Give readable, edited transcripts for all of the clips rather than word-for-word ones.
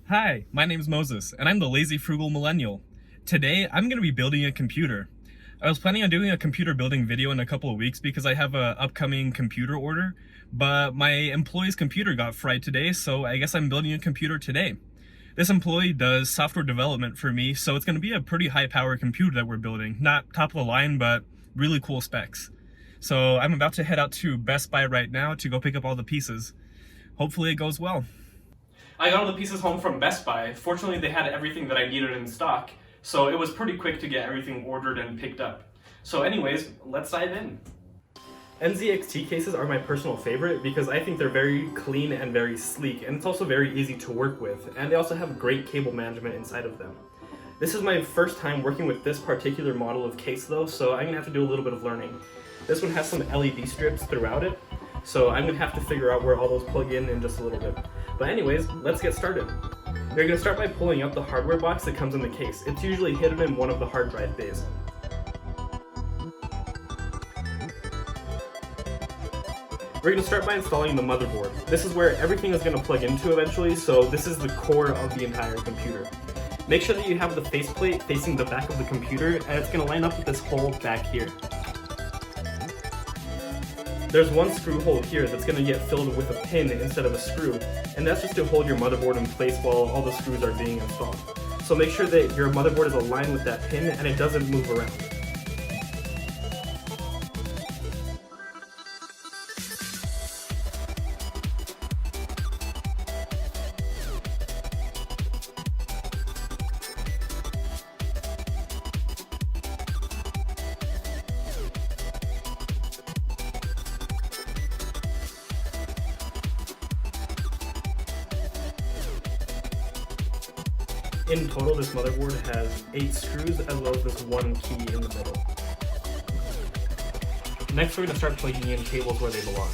Hi, my name is Moses, and I'm the lazy frugal millennial. Today, I'm going to be building a computer. I was planning on doing a computer building video in a couple of weeks because I have an upcoming computer order, but my employee's computer got fried today, so I guess I'm building a computer today. This employee does software development for me, so it's going to be a pretty high-power computer that we're building. Not top of the line, but really cool specs. So I'm about to head out to Best Buy right now to go pick up all the pieces. Hopefully it goes well. I got all the pieces home from Best Buy. Fortunately, they had everything that I needed in stock, so it was pretty quick to get everything ordered and picked up. So anyways, let's dive in. NZXT cases are my personal favorite because I think they're very clean and very sleek, and it's also very easy to work with, and they also have great cable management inside of them. This is my first time working with this particular model of case though, so I'm gonna have to do a little bit of learning. This one has some LED strips throughout it, so I'm gonna have to figure out where all those plug in just a little bit. But anyways, let's get started. You're gonna start by pulling out the hardware box that comes in the case. It's usually hidden in one of the hard drive bays. We're gonna start by installing the motherboard. This is where everything is gonna plug into eventually, so this is the core of the entire computer. Make sure that you have the faceplate facing the back of the computer, and it's gonna line up with this hole back here. There's one screw hole here that's going to get filled with a pin instead of a screw, and that's just to hold your motherboard in place while all the screws are being installed. So make sure that your motherboard is aligned with that pin and it doesn't move around. In total, this motherboard has 8 screws as well as this one key in the middle. Next, we're going to start plugging in cables where they belong.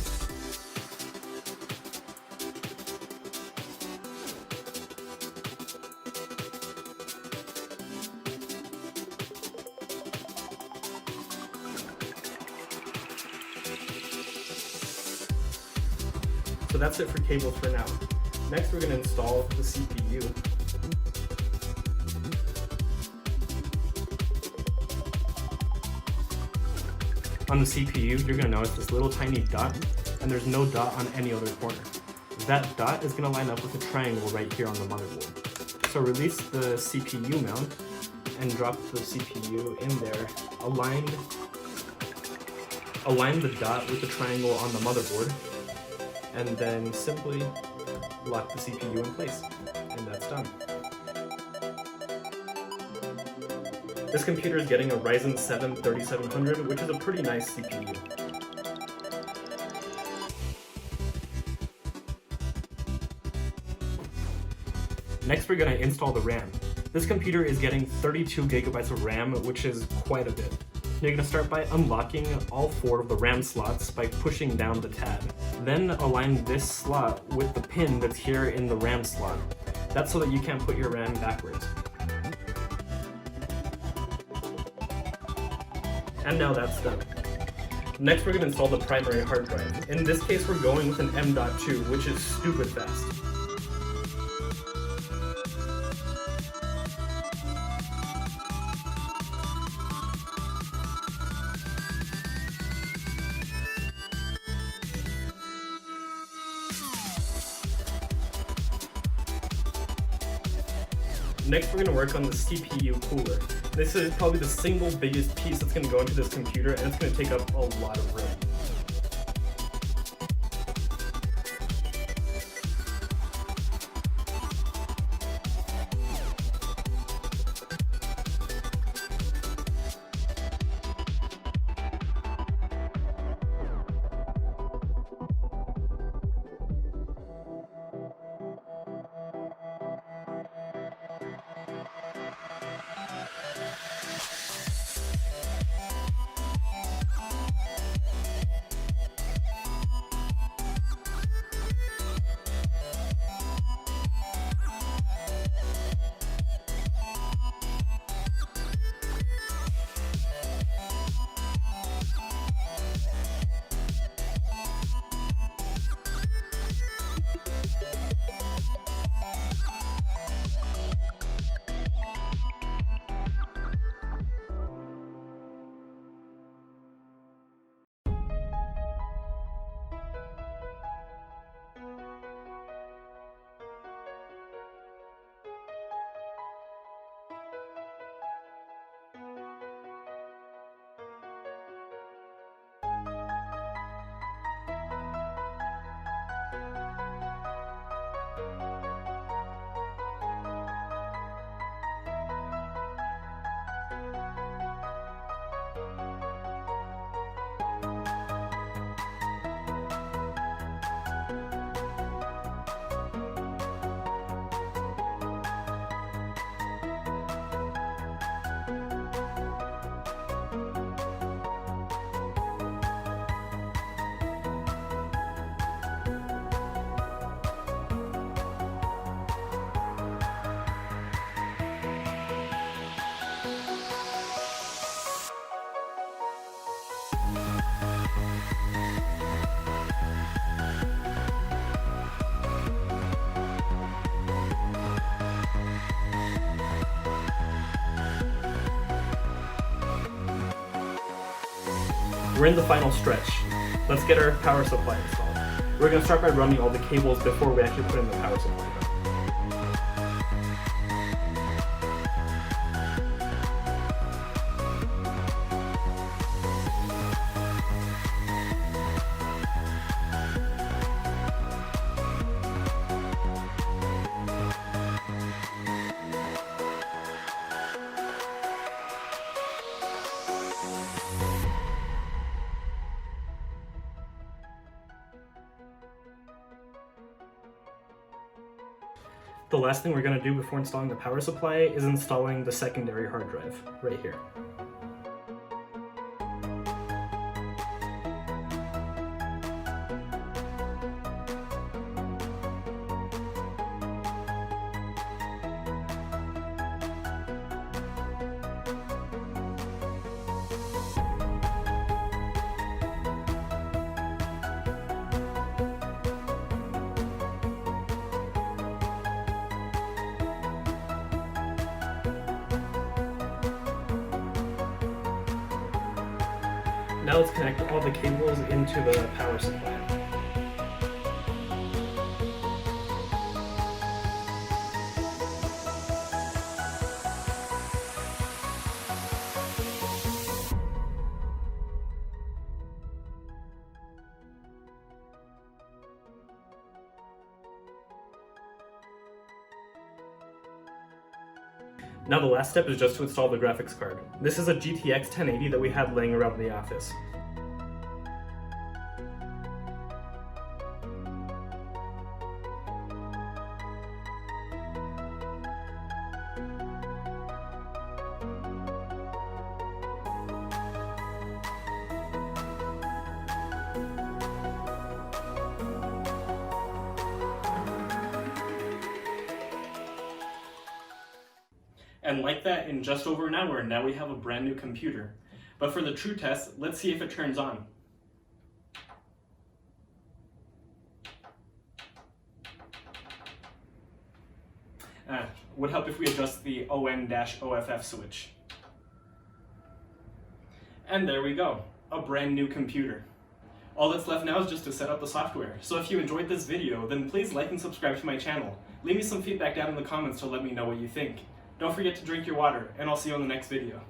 So that's it for cables for now. Next, we're going to install the CPU. On the CPU, you're going to notice this little tiny dot, and there's no dot on any other corner. That dot is going to line up with a triangle right here on the motherboard. So release the CPU mount and drop the CPU in there. Align the dot with the triangle on the motherboard, and then simply lock the CPU in place, and that's done. This computer is getting a Ryzen 7 3700, which is a pretty nice CPU. Next, we're going to install the RAM. This computer is getting 32 gigabytes of RAM, which is quite a bit. You're going to start by unlocking all 4 of the RAM slots by pushing down the tab. Then align this slot with the pin that's here in the RAM slot. That's so that you can't put your RAM backwards. And now that's done. Next, we're going to install the primary hard drive. In this case, we're going with an M.2, which is stupid fast. Next, we're going to work on the CPU cooler. This is probably the single biggest piece that's going to go into this computer, and it's going to take up a lot of room. We're in the final stretch. Let's get our power supply installed. We're going to start by running all the cables before we actually put in the power supply. The last thing we're going to do before installing the power supply is installing the secondary hard drive right here. Now let's connect all the cables into the power supply. Now the last step is just to install the graphics card. This is a GTX 1080 that we had laying around the office. And like that, in just over an hour, now we have a brand new computer. But for the true test, let's see if it turns on. Would help if we adjust the ON-OFF switch. And there we go, a brand new computer. All that's left now is just to set up the software. So if you enjoyed this video, then please like and subscribe to my channel. Leave me some feedback down in the comments to let me know what you think. Don't forget to drink your water, and I'll see you on the next video.